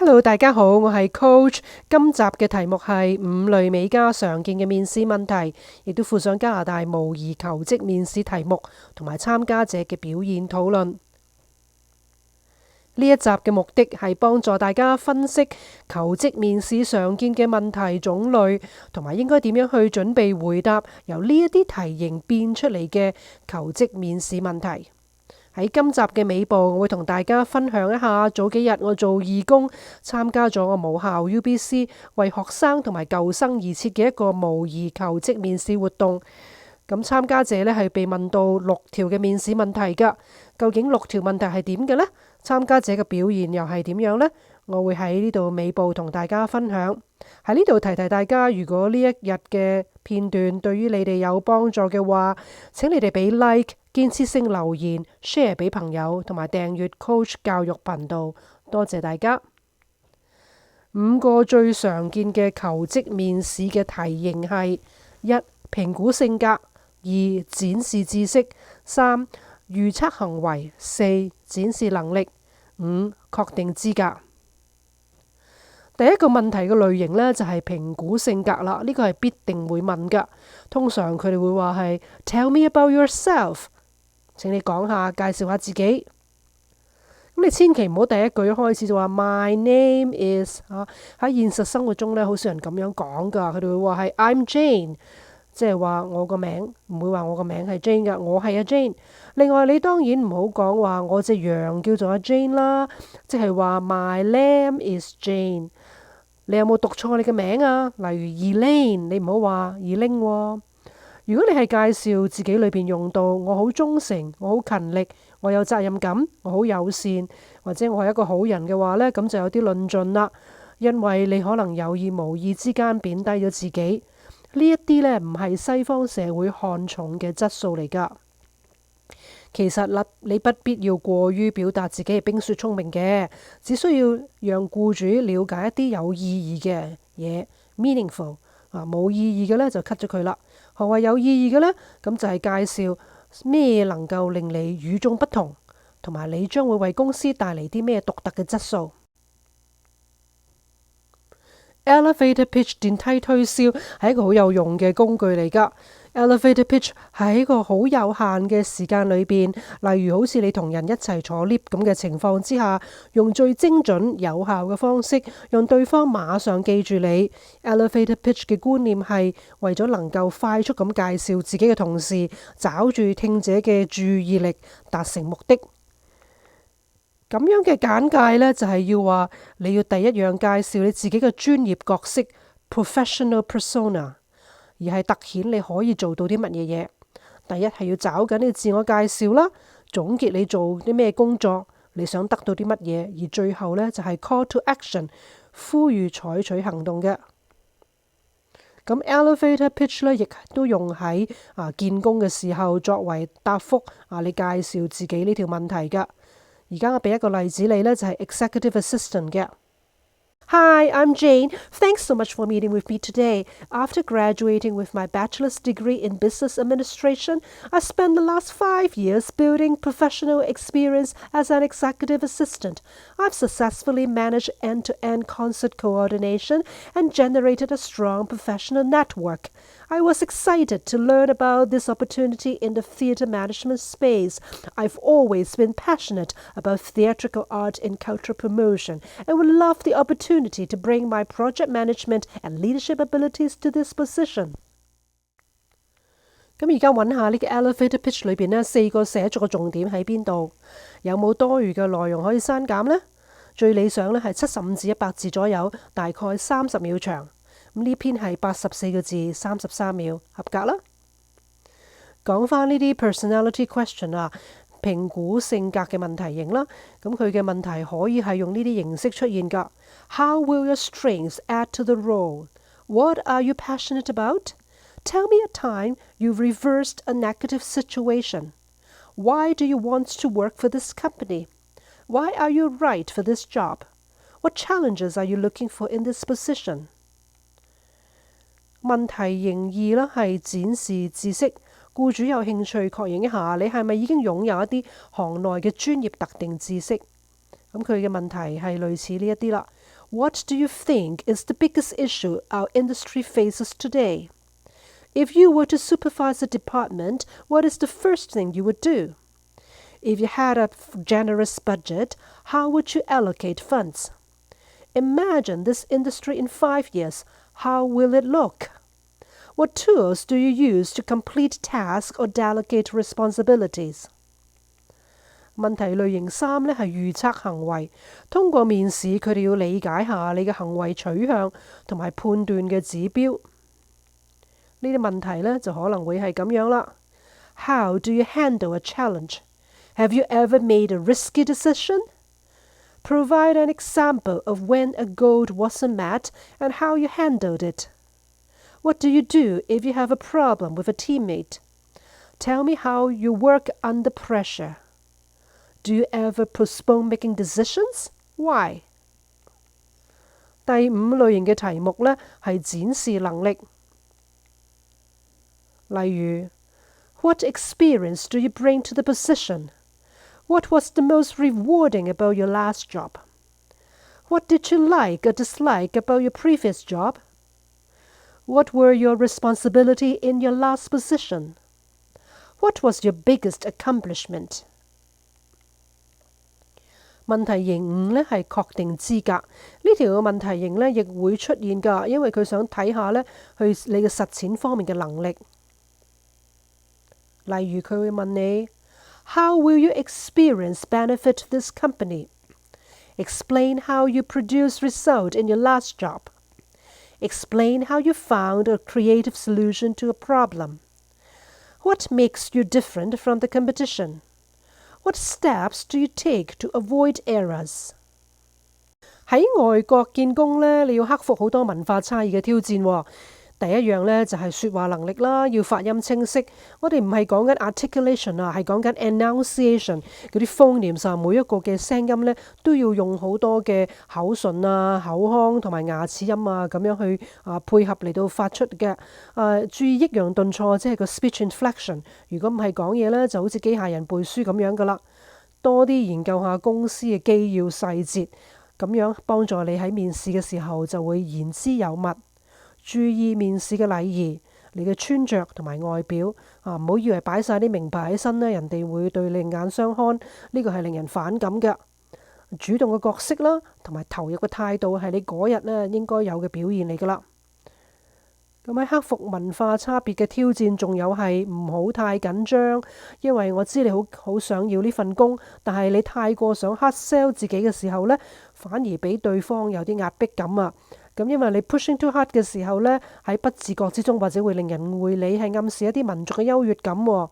Hello，大家好，我係 Coach。今集嘅題目係5類美加常見嘅面試問題，亦都附上加拿大模擬求職面試題目同埋參加者嘅表現討論。呢一集嘅目的係幫助大家分析求職面試常見嘅問題種類，同埋應該點樣去準備回答由呢一啲題型變出嚟嘅求職面試問題。喺今集嘅尾部，我會同大家分享一下早幾日我做義工，參加咗我母校 UBC 為學生同埋舊生而設嘅一個模擬求職面試活動。咁參加者呢係被問到6條嘅面試問題㗎。究竟6條問題係點嘅呢？參加者嘅表現又係點樣呢？我會喺呢度尾部同大家分享。喺呢度提提大家，如果呢一日嘅片段對於你哋有幫助嘅話，請你哋俾 like、建設性留言、share 俾朋友同埋訂閱 Coach 教育頻道。多謝大家。5個最常見嘅求職面試嘅題型係：1. 評估性格； 2. 展示知識； 3. 預測行為； 4. 展示能力； 5. 確定資格。第一個問題嘅類型呢，就係評估性格啦，呢個係必定會問㗎。通常佢哋會話係 Tell me about yourself， 請你講下介紹下自己。咁你千祈唔好第一句開始就話 My name is 喺現實生活中呢，好少人咁樣講㗎。佢哋會話係 I'm Jane， 即係話我個名，唔會話我個名係 Jane 㗎，我係阿 Jane。另外你當然唔好講話我隻羊叫做阿 Jane 啦，即係話 My lamb is Jane。你有冇讀錯你嘅名啊？例如 Elaine， 你唔好話 Elaine 喎。如果你係介紹自己裏邊用到我好忠誠，我好勤力，我有責任感，我好友善，或者我係一個好人嘅話呢，咁就有啲論盡啦。因為你可能有意無意之間貶低咗自己，呢一啲呢，唔係西方社會看重嘅質素嚟㗎。其實你不必要過於表達自己係冰雪聰明嘅，只需要讓僱主了解一啲有意義嘅嘢 meaningful。冇意義嘅呢，就 cut 咗佢啦。何謂有意義嘅呢？咁就係介紹咩能夠令你與眾不同，同埋你將會為公司帶嚟啲咩獨特嘅質素。Elevator pitch 電梯推銷係一個好有用嘅工具嚟㗎。Elevator pitch 係喺個好有限嘅時間裏邊，例如好似你同人一齊坐 lift 咁嘅情況之下，用最精準有效嘅方式，讓對方馬上記住你。Elevator pitch 嘅觀念係為咗能夠快速咁介紹自己嘅同時，抓住聽者嘅注意力，達成目的。咁樣嘅簡介呢，就係要話你要第一樣介紹你自己嘅專業角色 professional persona， 而係突顯你可以做到啲乜嘢嘢。第一係要找緊你自我介紹啦，總結你做啲咩工作，你想得到啲乜嘢，而最後呢，就係 call to action， 呼籲採取行動嘅。咁 elevator pitch 呢，亦都用喺見工嘅時候作為答覆你介紹自己呢條問題㗎。而家我俾一個例子你呢，就係 executive assistant 嘅。Hi, I'm Jane. Thanks so much for meeting with me today. After graduating with my bachelor's degree in business administration, I spent the last 5 years building professional experience as an executive assistant. I've successfully managed end-to-end concert coordination and generated a strong professional network. I was excited to learn about this opportunity in the theatre management space. I've always been passionate about theatrical art and cultural promotion and would love the opportunity to bring my project management and leadership abilities to this position. 咁而家揾下呢個 elevator pitch 裏邊呢4個寫作嘅重點喺邊度？有冇多餘嘅內容可以刪減呢？最理想呢係75至100字左右，大概30秒長。咁呢篇係84個字，33秒，合格啦。講返呢啲 personality question 評估性格嘅問題型啦。咁佢嘅問題可以係用呢啲形式出現㗎。How will your strengths add to the role? What are you passionate about? Tell me a time you've reversed a negative situation. Why do you want to work for this company? Why are you right for this job? What challenges are you looking for in this position?問題型2啦，係展示知識。僱主有興趣確認一下你係咪已經擁有一啲行內嘅專業特定知識。咁佢嘅問題係類似呢一啲啦。What do you think is the biggest issue our industry faces today? If you were to supervise a department, what is the first thing you would do? If you had a generous budget, how would you allocate funds? Imagine this industry in 5 years. How will it look? What tools do you use to complete tasks or delegate responsibilities? 問題類型3呢係預測行為，通過面試佢哋要理解下你嘅行為取向同埋判斷嘅指標。呢啲問題呢就可能會係咁樣啦。How do you handle a challenge? Have you ever made a risky decision? Provide an example of when a goal wasn't met and how you handled it. What do you do if you have a problem with a teammate? Tell me how you work under pressure. Do you ever postpone making decisions? Why? 第5類型嘅題目呢係展示能力。例如 What experience do you bring to the position? What was the most rewarding about your last job? What did you like or dislike about your previous job? What were your responsibilities in your last position? What was your biggest accomplishment? 問題型5呢係確定資格，呢條嘅問題型呢亦會出現㗎，因為佢想睇下呢去你嘅實踐方面嘅能力。例如佢會問你 How will you experience benefit this company? Explain how you produce result in your last job. Explain how you found a creative solution to a problem. What makes you different from the competition? What steps do you take to avoid errors? 喺外國見工呢，你要克服好多文化差異嘅挑戰喎。第一樣呢，就係説話能力啦，要發音清晰。我哋唔係講緊 articulation 啊，係講緊 enunciation 嗰啲 phonemes 啊，每一個嘅聲音呢，都要用好多嘅口唇啊、口腔同埋牙齒音啊咁樣去配合嚟到發出嘅。注意抑揚頓挫，即係個 speech inflection。如果唔係講嘢呢，就好似機械人背書咁樣噶啦。多啲研究下公司嘅機要細節，咁樣幫助你喺面試嘅時候就會言之有物。注意面試嘅禮儀，你嘅穿着同埋外表唔好以為擺晒啲名牌喺身呢，人哋會對你另眼相看，呢個係令人反感嘅。主動嘅角色啦，同埋投入嘅態度係你嗰日呢應該有嘅表現嚟㗎啦。咁喺克服文化差別嘅挑戰，仲有係唔好太緊張，因為我知你好想要呢份工，但係你太過想 hard sell 自己嘅時候呢，反而俾對方有啲壓迫感啊。咁因為你 pushing too hard 嘅時候呢，喺不自覺之中或者會令人誤會你係暗示一啲民族嘅優越感喎。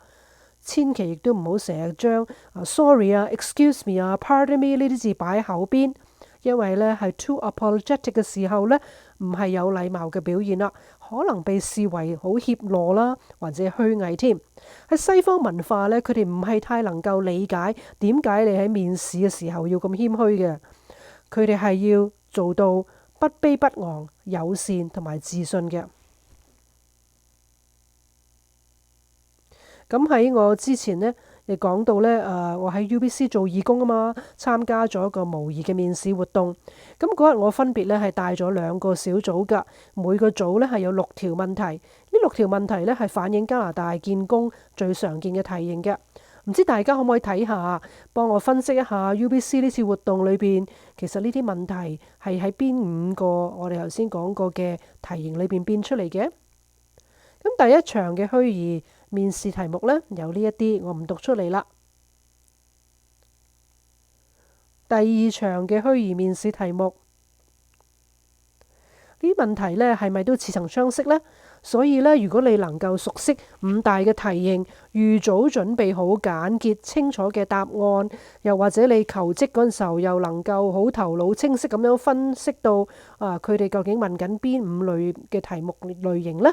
千祈亦都唔好成日將sorry 啊、excuse me 啊、pardon me 呢啲字擺喺口邊，因為呢係 too apologetic 嘅時候呢，唔係有禮貌嘅表現啦，可能被視為好怯懦啦，或者虛偽添。喺西方文化呢，佢哋唔係太能夠理解點解你喺面試嘅時候要咁謙虛嘅，佢哋係要做到不卑不昂、友善同埋自信嘅。咁喺我之前呢，亦講到呢，我喺 UBC 做義工啊嘛，參加咗一個模擬嘅面試活動。咁嗰日我分別呢係帶咗2個小組㗎，每個組呢係有6條問題。呢6條問題呢係反映加拿大見工最常見嘅題型嘅。唔知大家可唔可以睇下，幫我分析一下 UBC 呢次活動裏邊，其實呢啲問題係喺邊5個我哋頭先講過嘅題型裏邊變出嚟嘅？咁第一場嘅虛擬面試題目呢，有呢一啲，我唔讀出嚟啦。第2場嘅虛擬面試題目，呢啲問題呢係咪都似曾相識呢？所以呢，如果你能夠熟悉5大嘅題型，預早準備好簡潔清楚嘅答案，又或者你求職嗰陣時候又能夠好頭腦清晰咁樣分析到佢哋究竟問緊邊5類嘅題目類型呢，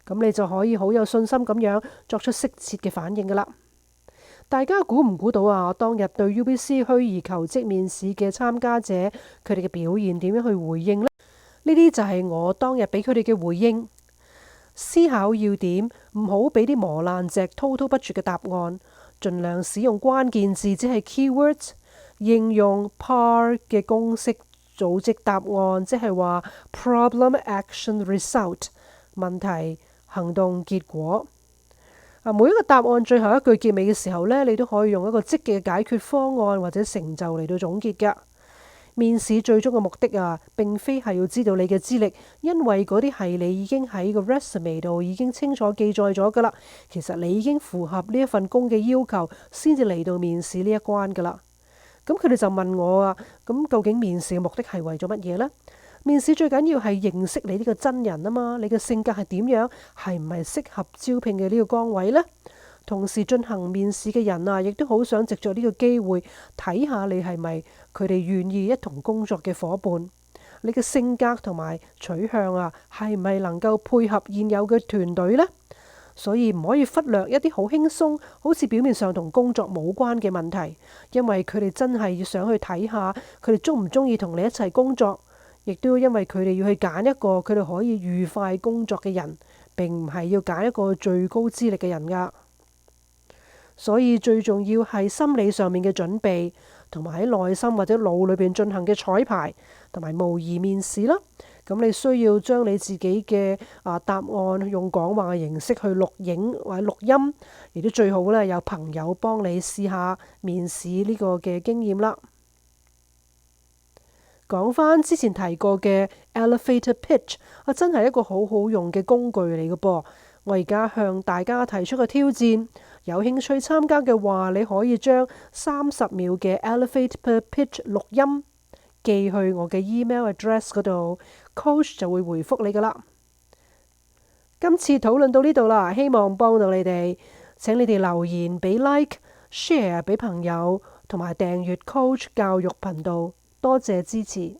咁你就可以好有信心咁樣作出適切嘅反應㗎啦。大家估唔估到我當日對 UBC 虛擬求職面試嘅參加者佢哋嘅表現點樣去回應呢？呢啲就係我當日俾佢哋嘅回應。思考要點，唔好俾啲磨爛蓆滔滔不絕嘅答案，盡量使用關鍵字，即係 keywords，應用 PAR 嘅公式組織答案，即係話 problem action result 問題行動結果。每一個答案最後一句結尾嘅時候呢，你都可以用一個積極嘅解決方案或者成就嚟到總結㗎。面試最終嘅目的並非係要知道你嘅資歷，因為嗰啲係你已經喺個 resume 度已經清楚記載咗㗎啦。其實你已經符合呢一份工嘅要求，先至嚟到面試呢一關㗎啦。咁佢哋就問我咁究竟面試嘅目的係為咗乜嘢呢？面試最緊要係認識你呢個真人啊嘛，你嘅性格係點樣，係唔係適合招聘嘅呢個崗位呢？同時進行面試嘅人亦都好想藉著呢個機會睇下你係咪佢哋願意一同工作嘅伙伴。你嘅性格同埋取向係唔係能夠配合現有嘅團隊呢？所以唔可以忽略一啲好輕鬆，好似表面上同工作冇關嘅問題，因為佢哋真係要想去睇下佢哋中唔中意同你一齊工作。亦都因為佢哋要去揀一個佢哋可以愉快工作嘅人，並唔係要揀一個最高資歷嘅人㗎。所以最重要係心理上面嘅準備，同埋喺內心或者腦裏邊進行嘅彩排，同埋模擬面試啦。咁你需要將你自己嘅答案用講話嘅形式去錄影或者錄音，亦都最好咧有朋友幫你試下面試呢個嘅經驗啦。講返之前提過嘅 elevator pitch，真係一個好好用嘅工具嚟嘅噃。我而家向大家提出個挑戰，有興趣參加嘅話，你可以將30秒嘅 elevator pitch 錄音寄去我嘅 email address 嗰度，coach 就會回覆你噶啦。今次討論到呢度啦，希望幫到你哋。請你哋留言俾 like、share 俾朋友，同埋訂閱 coach 教育頻道。多謝支持。